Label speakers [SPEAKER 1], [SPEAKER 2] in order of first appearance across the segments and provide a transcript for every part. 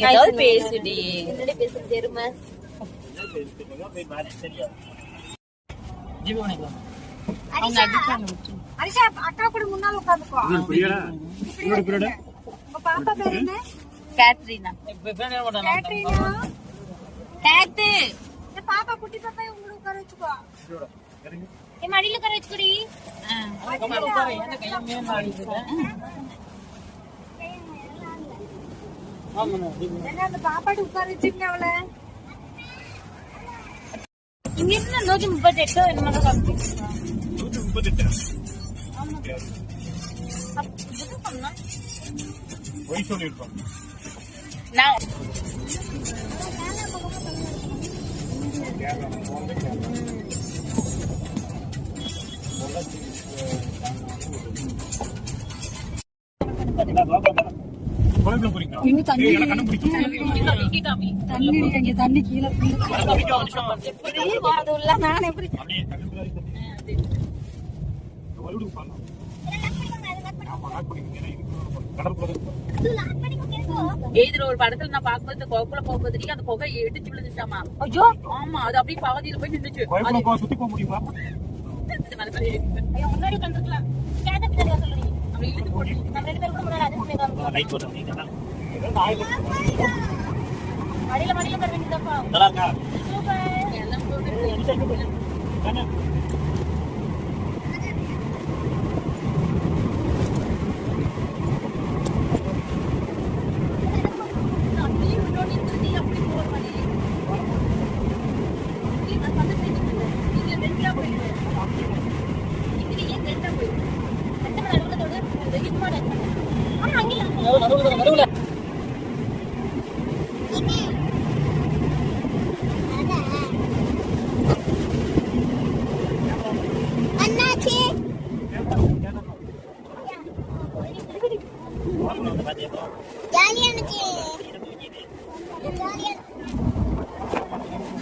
[SPEAKER 1] ஏதாவது பேசுடி.
[SPEAKER 2] என்னடி பேசுறது தெரியுமா?
[SPEAKER 3] அரிஷா அக்கா கூட முன்னால உட்கார்ந்துக்கோ. உங்க பாப்பா பேர் என்ன?
[SPEAKER 1] கேட்ரினா. கேட்டு.
[SPEAKER 3] இந்த பாப்பா குட்டி பாப்பா உங்களை உட்கார வச்சுக்கோ.
[SPEAKER 2] என் மடியில உட்கார வச்சுக்கோடி.
[SPEAKER 3] என்ன அந்த பாப்பாட்டு உட்கார வச்சுங்க அவளை.
[SPEAKER 2] இங்க இருந்து 138 என்னமாதான் காமிச்சிருக்கா?
[SPEAKER 4] 138. போய் சொல்லிருக்கோம்.
[SPEAKER 1] நான்
[SPEAKER 3] தண்ணி கீழே நான் எப்படி
[SPEAKER 1] இதுல ஒரு படத்துல நான் பாக்கும்போது கோகுல போகும்போது அந்த புகை எடுத்து விழுந்துச்சாமா.
[SPEAKER 2] ஐயோ
[SPEAKER 1] ஆமா, அது அப்படியே பாதியில போய் நின்னுச்சு.
[SPEAKER 4] சுத்தி போக முடியுமா?
[SPEAKER 2] முன்னாடி கண்டிருக்கலாம். கேட்ட பின்னாடி சொல்லுங்க.
[SPEAKER 1] அப்படி இழுத்து போட்டு
[SPEAKER 2] நம்ம 2 பேரும் கூட முன்னாடி அது போய்
[SPEAKER 4] லைட் போடுறீங்க.
[SPEAKER 2] மடியில மடியில உட்கார வேண்டியதாப்பா.
[SPEAKER 4] நல்லா இருக்கா?
[SPEAKER 2] சூப்பர்.
[SPEAKER 1] எல்லாம் போட்டு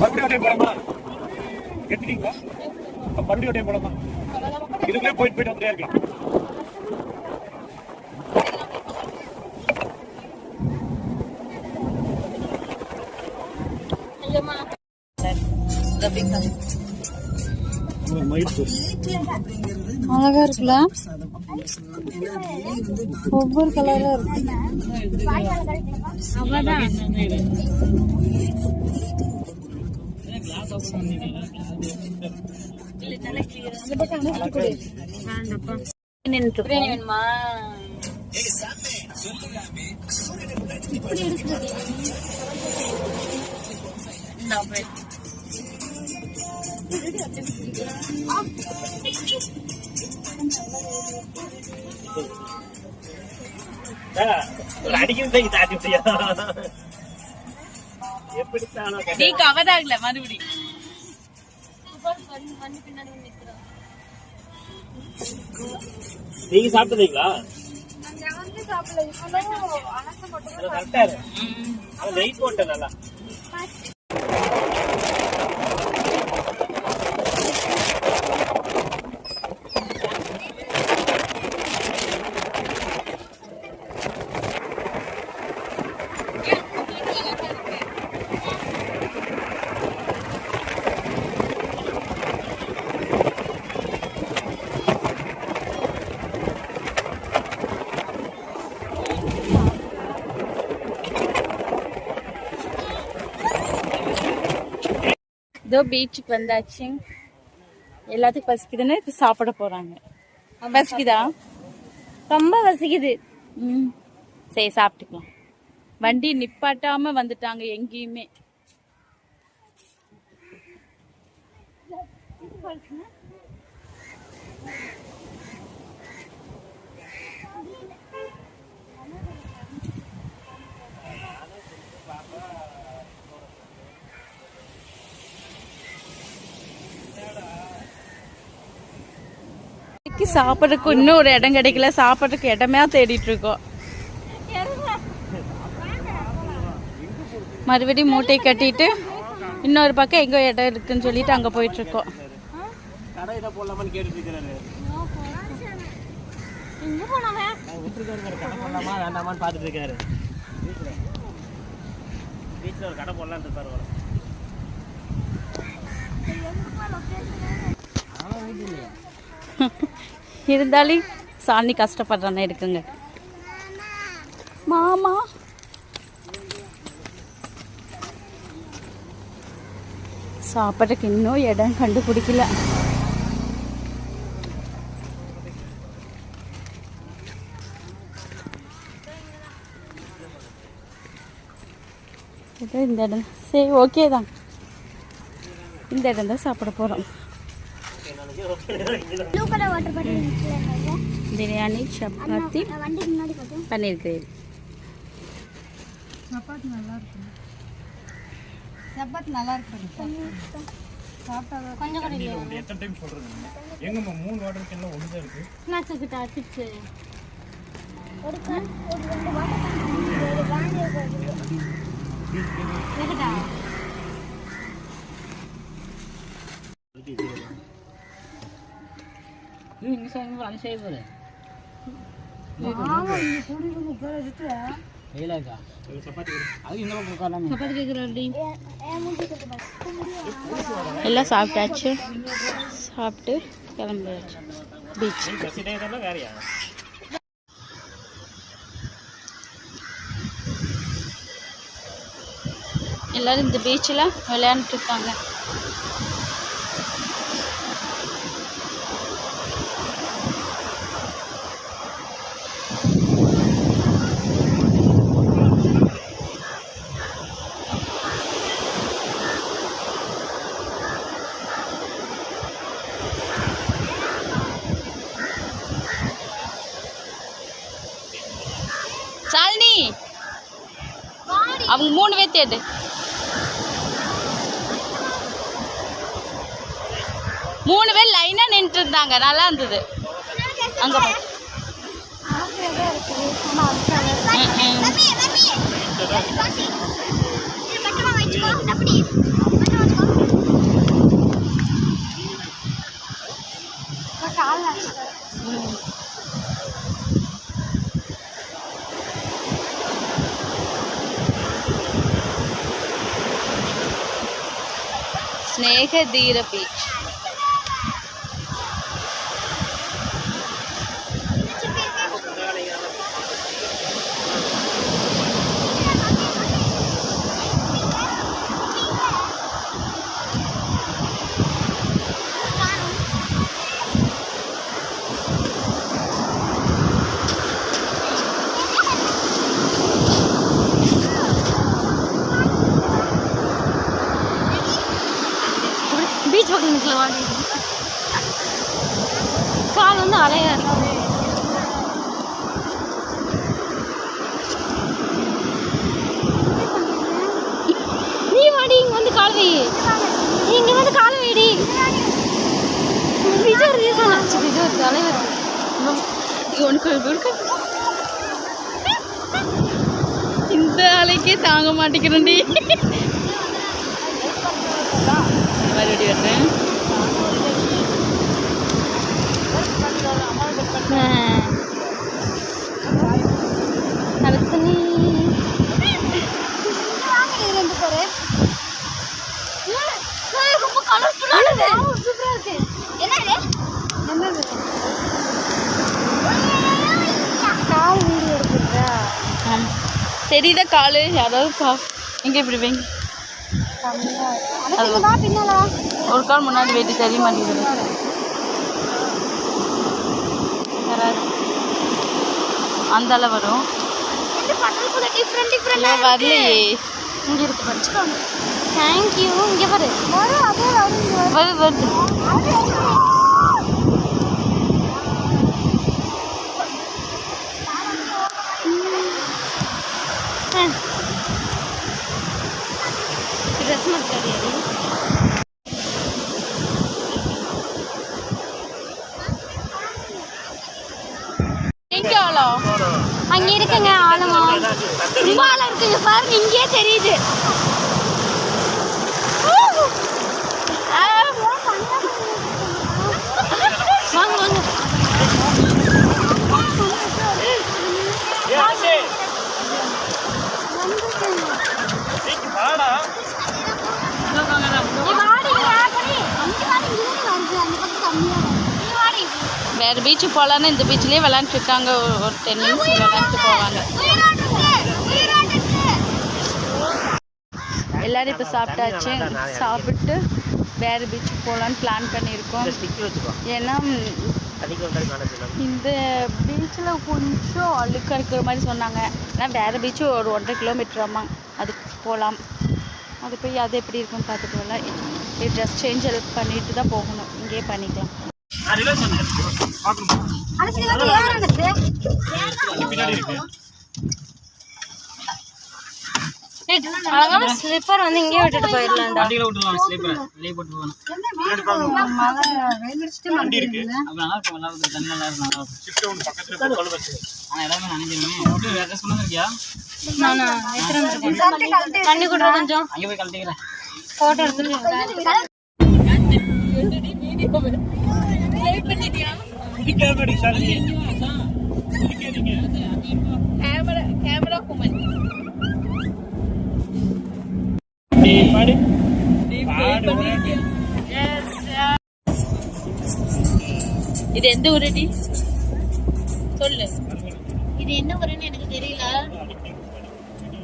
[SPEAKER 4] மறுபடியும் போலாமா? கேட்டீங்களா? மறுபடியும் போலாமா? இதுக்குள்ளே போயிட்டு வந்துட்டே இருக்கலாம்.
[SPEAKER 3] அழகா இருக்குல்ல, ஒவ்வொரு கலரா இருக்கு.
[SPEAKER 2] வேணுமா?
[SPEAKER 1] நீ கவர் ஆகல மறுபடியும்.
[SPEAKER 4] நீங்க சாப்பிட்டீங்களா? வெயிட் போட்ட நல்லா.
[SPEAKER 1] இதோ பீச்சுக்கு வந்தாச்சு. எல்லாத்துக்கும் பசிக்குதுன்னு இப்ப சாப்பிட போறாங்க. பசிக்குதா? ரொம்ப பசிக்குது. சரி சாப்பிட்டுக்கலாம். வண்டி நிப்பாட்டாம வந்துட்டாங்க எங்கேயுமே. சாப்பிட்றதுக்கு இன்னும் ஒரு இடம் கிடைக்கல. சாப்பிட்றதுக்கு இடமே தேடிட்டு இருக்கோம். மறுபடியும் மூட்டை கட்டிட்டு இன்னொரு பக்கம் எங்க இடம் இருக்குன்னு சொல்லிட்டு அங்க போயிட்டு இருக்கோம்.
[SPEAKER 4] விட்டுருக்காரு கடை போடலாமா வேண்டாமான்னு பார்த்துட்டு இருக்காரு. பீச்சில் ஒரு கடை போடலான்னு இருப்பாரு போல.
[SPEAKER 1] இருந்தாலும் சாணி கஷ்டப்படுறானே இருக்குங்க மாமா. சாப்பிட்றதுக்கு இன்னும் இடம் கண்டுபிடிக்கல. இந்த இடம் சரி ஓகே தான். இந்த இடம் தான் சாப்பிட போகிறோம். பிரியாணி, சப்பாத்தி, பன்னீர் கிரேவி.
[SPEAKER 3] சப்பாத்தி நல்லா இருக்கும். சப்பாத்தி நல்லா இருக்கும். சாப்பிட்டா
[SPEAKER 2] கொஞ்சம் கூட இல்லையா?
[SPEAKER 4] எத்தனை டைம் சொல்றது? எங்கம்மா 3 வாட்டர் கேன்ல ஒன்று தான் இருக்கு.
[SPEAKER 2] ஸ்நாக்ஸ் கிட்ட டிப்ஸ்
[SPEAKER 3] ஒரு கன் ஒரு 2 வாட்டர் கேன் வாங்கி
[SPEAKER 2] எதுடா?
[SPEAKER 5] இங்க சாயங்காலம் அந்த சைடு போகுது.
[SPEAKER 3] ஆமா நீ கூடி வந்து உட்கார வச்சுட்டு
[SPEAKER 5] வெயிலாக்கா
[SPEAKER 4] சப்பாத்தி
[SPEAKER 5] அது இந்த பக்கம் உட்காரலாமே.
[SPEAKER 2] சப்பாத்தி கேக்குறாடி.
[SPEAKER 1] எல்லாம் சாப்பிட்டாச்சு. சாப்பிட்டு கிளம்பியாச்சு பீச்.
[SPEAKER 4] பசிட்டே இருந்தாலும் வேறையா?
[SPEAKER 1] எல்லோரும் இந்த பீச்சில் விளையாண்டுட்டு இருக்காங்க. சாலினி அவங்க 3 பேர் தேடு. மூணு பேர் லைனா நின்றுட்டு இருந்தாங்க. நல்லா இருந்தது. அங்க ஸ்நேகதீர பீச்.
[SPEAKER 2] பீச் பக்கம் நிற்கலாம். கால் வந்து அலையா இருக்கு. நீ வாடி இங்க வந்து கால் வை. இங்க வந்து கால் வைடி. விஜய் விஜய் தலைவர்
[SPEAKER 1] இந்த அலைக்கே தாங்க மாட்டேங்கிறேன்டி. மறுபடியும் வர்றேன்.
[SPEAKER 2] நடத்துனி ரொம்ப கலர்ஃபுல்லானது. சூப்பரா இருக்கு. என்னது? என்னது? கால் வீடியோ எடுக்குறா.
[SPEAKER 1] தெரியுதா காலு? யாராவது எங்க இப்படி வைங்க. ஒரு கால் முன்னாடி வெயிட்டு தெரிய மாட்டேங்குது. அந்த அளவு வரும். வரலையே.
[SPEAKER 2] இங்க இருக்கு படிச்சுக்கோங்க. தேங்க்யூ. இங்க பாரு.
[SPEAKER 1] வருது வருது.
[SPEAKER 2] ட்ரெஸ் மட்டும்
[SPEAKER 1] எங்க ஆழம்?
[SPEAKER 2] அங்க இருக்குங்க ஆழமா. ரொம்ப ஆழம் இருக்குங்க பாருங்க. இங்கே தெரியுது. வாங்க வாங்க.
[SPEAKER 1] வேறு பீச்சுக்கு போகலான்னு இந்த பீச்லேயே விளாண்டுருக்காங்க. ஒரு 10 minutes விளாண்டுட்டு போவாங்க. எல்லோரும் இப்போ சாப்பிட்டாச்சு. சாப்பிட்டு வேறு பீச்சுக்கு போகலான்னு பிளான் பண்ணியிருக்கோம். ஏன்னா இந்த பீச்சில் கொஞ்சம் அழுக்காக இருக்கிற மாதிரி சொன்னாங்க. ஆனால் வேறு பீச்சு ஒரு 1.5 கிலோமீட்டராமா, அதுக்கு போகலாம். அது போய் அது எப்படி இருக்குன்னு பார்த்துட்டு வரலாம். ட்ரெஸ் சேஞ்ச் பண்ணிட்டு தான் போகணும். இங்கேயே பண்ணிக்கலாம்.
[SPEAKER 2] அழகான ஸ்லிப்பர் வந்து இங்கே விட்டுட்டு போயிடலாம்.
[SPEAKER 5] வண்டியில விட்டுலாம் ஸ்லீப்பர் வெளியே போட்டு போகணும்.
[SPEAKER 4] வண்டி இருக்கு.
[SPEAKER 5] அப்ப நல்லா இருக்கும். நல்லா இருக்கும். தண்ணி நல்லா இருக்கும். நல்லா இருக்கும்.
[SPEAKER 4] ஷிஃப்ட் ஒன்று பக்கத்துல இருக்கு. கழுவு வச்சு.
[SPEAKER 5] ஆனா எல்லாமே நனைஞ்சிருமே. விட்டு வேற ட்ரெஸ் கொண்டு வந்திருக்கியா?
[SPEAKER 2] நானா தண்ணி குடுற கொஞ்சம்
[SPEAKER 5] அங்கே போய் கழட்டிக்கிறேன்.
[SPEAKER 2] போட்டோ எடுத்துட்டு
[SPEAKER 4] குடிக்காதடி சாலி. குடிக்காதீங்க.
[SPEAKER 1] கேமரா குமன்
[SPEAKER 4] பாடு.
[SPEAKER 1] இது எந்த ஊருடி சொல்லு.
[SPEAKER 2] இது என்ன ஊருன்னு எனக்கு தெரியல.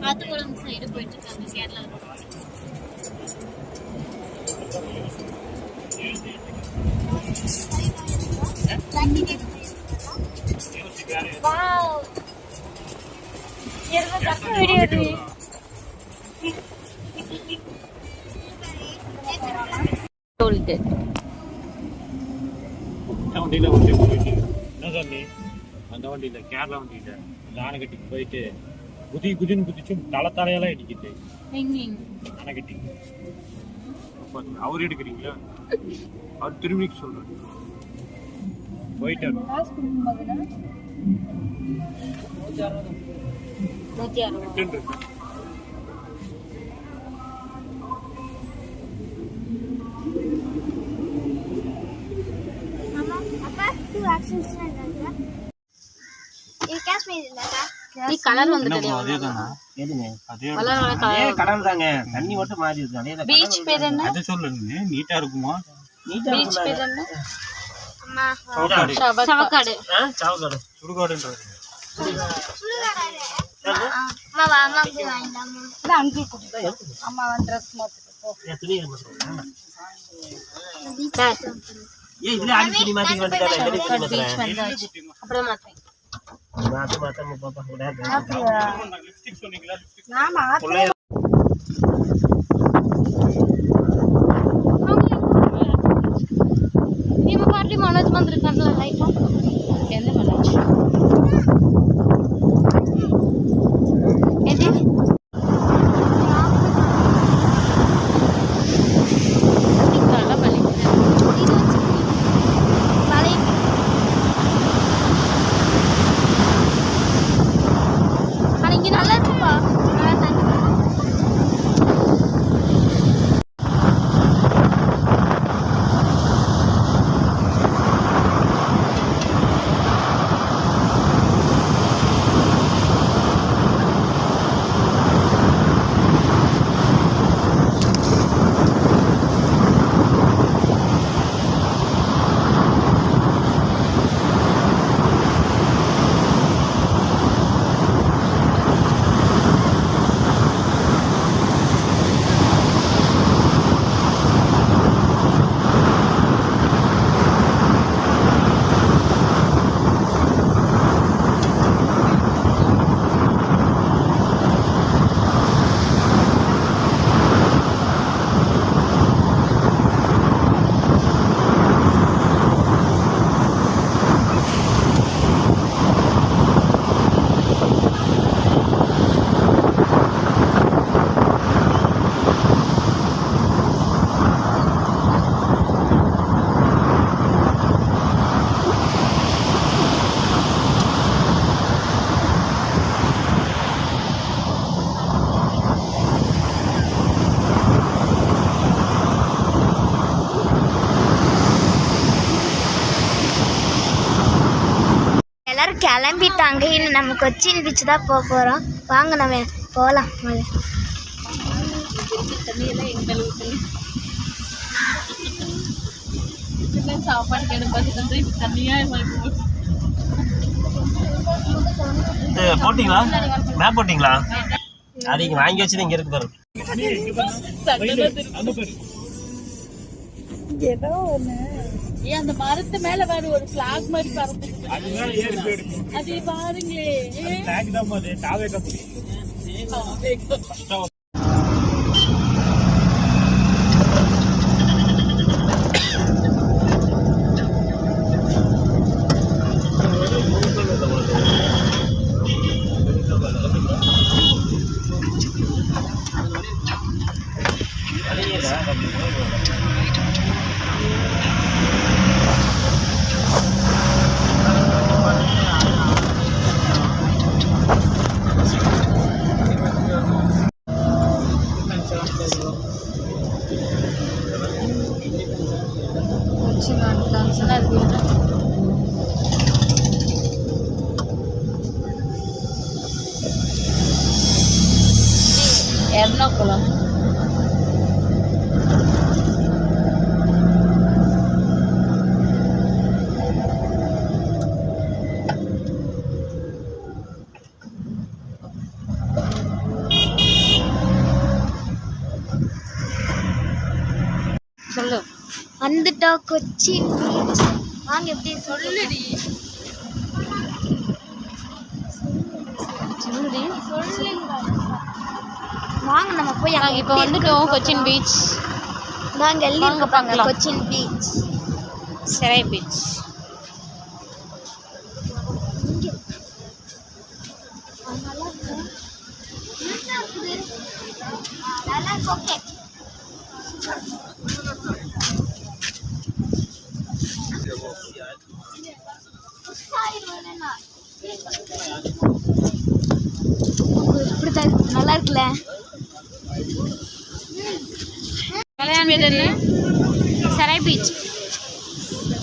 [SPEAKER 2] ஆத்துக்குளம் சைடு போயிட்டு இருக்காங்க கேரளா.
[SPEAKER 4] வண்டியில போயிட்டு என்ன சொல்லி அந்த வண்டியில கேரளா வண்டியில அந்த ஆனைக்கட்டிக்கு போயிட்டு குதின்னு குதிச்சு தலையெல்லாம் இடிக்குது. ஆனைக்கட்டி அவர் எடுக்கிறீங்களா? அவர் திரும்பி சொல்றாரு போயிட்டாரு. 160
[SPEAKER 3] இது காஷ்மீர் இல்லடா.
[SPEAKER 2] நீ கலர் வந்துட்டே
[SPEAKER 5] அதேதானா? எதுங்க?
[SPEAKER 4] அதே
[SPEAKER 5] கடல் தாங்க. தண்ணி மட்டும் மாறி இருக்கு. அதே தான்.
[SPEAKER 1] பீச் பேர் என்ன?
[SPEAKER 4] அது சொல்லுங்க. நீட்டா இருக்குமா?
[SPEAKER 5] நீட்டா
[SPEAKER 1] பீச் பேர் என்ன?
[SPEAKER 3] அம்மா
[SPEAKER 2] சவக்காடு.
[SPEAKER 5] சாவக்காடு.
[SPEAKER 4] சுடுகாடுன்றது.
[SPEAKER 3] அம்மா வா அம்மா போய் வாங்கிடலாமா?
[SPEAKER 1] அங்கிள் கூப்பிட்டு அம்மா ட்ரெஸ் மாற்றிட்டு
[SPEAKER 5] துணி மாத்துறோம். இதுல அடி துணி மாத்தி வந்துட்டாங்க.
[SPEAKER 1] பீச் வந்தாச்சு.
[SPEAKER 2] அப்புறம் மாத்தேன்.
[SPEAKER 5] மாத்த பாப்பா கூட
[SPEAKER 4] லிப்ஸ்டிக் சொன்னீங்களா? லிப்ஸ்டிக்
[SPEAKER 1] ஆமா
[SPEAKER 2] இவ பார்ட்டி மனோஜ் வந்திருக்கான்ல லைட்டா.
[SPEAKER 1] எந்த மனோஜ்?
[SPEAKER 2] எது
[SPEAKER 1] நல்லா பழிக்கிறேன்.
[SPEAKER 2] ஆனா இங்க நல்லா இருக்குப்பா.
[SPEAKER 3] எல்லாரும் கிளம்பிட்டாங்க. இன்னும் நம்ம கொச்சின் பீச் தான் போக போகிறோம். வாங்க நம்ம போகலாம்.
[SPEAKER 1] தண்ணியெல்லாம் எங்கள் சாப்பாடு கேட்டு பார்த்துட்டு இப்போ தனியாக
[SPEAKER 5] போட்டிங்களா மேப் போட்டிங்களா அது இங்கே வாங்கி வச்சது இங்கே இருக்கு பாரு
[SPEAKER 1] ஏன் அந்த மரத்து மேல வேற ஒரு பிளாக் மாதிரி பறந்துருக்கு
[SPEAKER 4] அதுதான் ஏறி போயிடுச்சு
[SPEAKER 1] அது பாருங்களே
[SPEAKER 4] ஃபிளாக் தான் அது டாவே கம்பெனி
[SPEAKER 1] எர்ணாகுளம் சொல்லு
[SPEAKER 3] வந்துட்டோம் கொச்சின் பீச். வாங்க எப்படி
[SPEAKER 1] சொல்லுடி சொல்லுடி
[SPEAKER 3] வாங்க நம்ம போய்
[SPEAKER 1] நாங்கள் இப்போ வந்துட்டோம் கொச்சின் பீச்
[SPEAKER 3] நாங்க எல்லாம்
[SPEAKER 1] வாங்க
[SPEAKER 3] இருப்பாங்க
[SPEAKER 1] பார்க்கலாம்.
[SPEAKER 3] கொச்சின் பீச்.
[SPEAKER 1] செரை பீச்
[SPEAKER 3] நல்லா இருக்கு. ஓகே இப்படிதான் இருக்கு. நல்லா இருக்குல்ல
[SPEAKER 1] செரை பீச்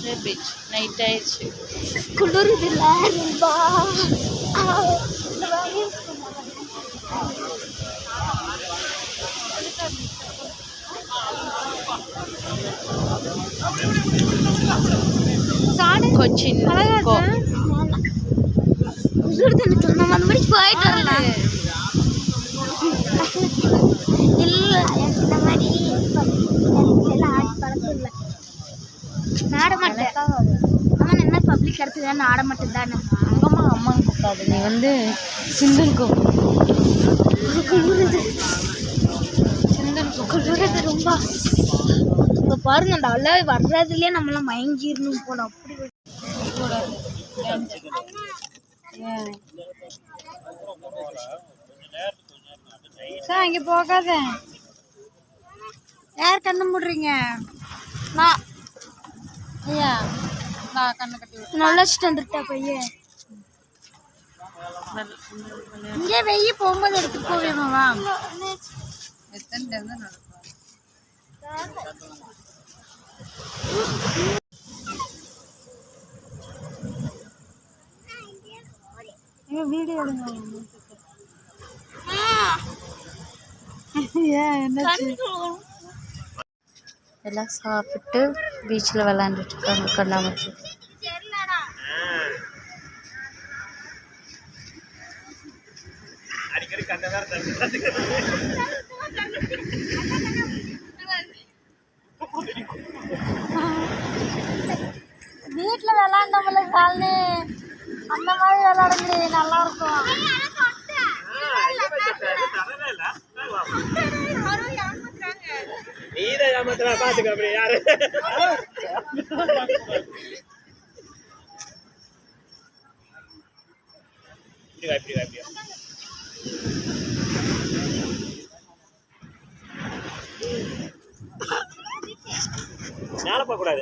[SPEAKER 1] செரை பீச் நைட் ஆயிடுச்சு
[SPEAKER 3] குளிருது இல்ல ரொம்ப.
[SPEAKER 1] கொச்சின்
[SPEAKER 3] குளிருது எனக்கு. நம்ம அந்த மாதிரி போயிட்டு வரலாம். இல்ல எனக்கு இந்த மாதிரி எல்லாம் ஆடி பழக்கம் இல்லை. நாட மாட்டேன். ஆமா என்ன பப்ளிக் இடத்துல நாட மாட்டேன் தானே.
[SPEAKER 1] அம்மா அம்மா கூப்பிடாது நீ வந்து சிந்தன்
[SPEAKER 3] குளிருது குளிருது ரொம்ப. இங்க பாருங்க அந்த அலை வர்றதுலயே நம்மளாம் மயங்கிடணும் போல. அப்படி
[SPEAKER 2] சார் அங்கே போகாத. யார் கண்ணு மூடுறீங்க?
[SPEAKER 3] நான்
[SPEAKER 2] ஐயா நான் கண்ணு கட்டி விட்டேன்.
[SPEAKER 3] நல்லா வச்சுட்டு வந்துட்டா பையன்.
[SPEAKER 2] இங்கே வெய்ய போகும்போது எடுத்துட்டு போவேமாவா? எத்தனை டைம் தான் நடக்கும்? வீடியோ எடுங்க. ஏன் என்னாச்சு?
[SPEAKER 1] எல்லாம் சாப்பிட்டு பீச்சில் விளாண்டுட்டு இருக்காங்க கண்ணாமூச்சி.
[SPEAKER 5] அடிக்கடி கண்டதான்
[SPEAKER 2] வீட்டில் விளாண்டவங்கள காலனி அந்த மாதிரி விளாட முடியாது. நல்லா இருக்கும்.
[SPEAKER 5] நீதான் ஏமாத்துறா பாத்துக்க அப்படி யாரு மேல போக கூடாது.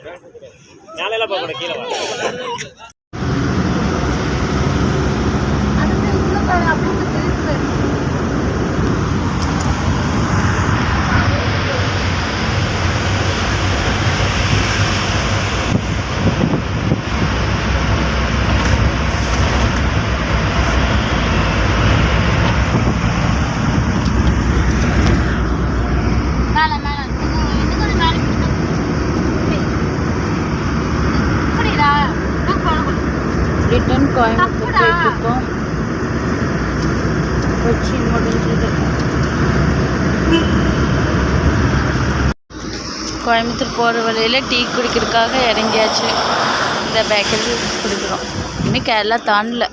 [SPEAKER 5] மேல எல்லாம் போக கூடாது. கீழே வா.
[SPEAKER 1] ரிட்டர்ன் கோயம்புத்தூர் போயிட்டுருக்கோம். கொச்சி முடிஞ்சது. கோயம்புத்தூர் போகிற வழியில் டீ குடிக்கிறதுக்காக இறங்கியாச்சு. இந்த பேக்கரி குடிக்கிறோம். இன்னும் கேரளா தாண்டல.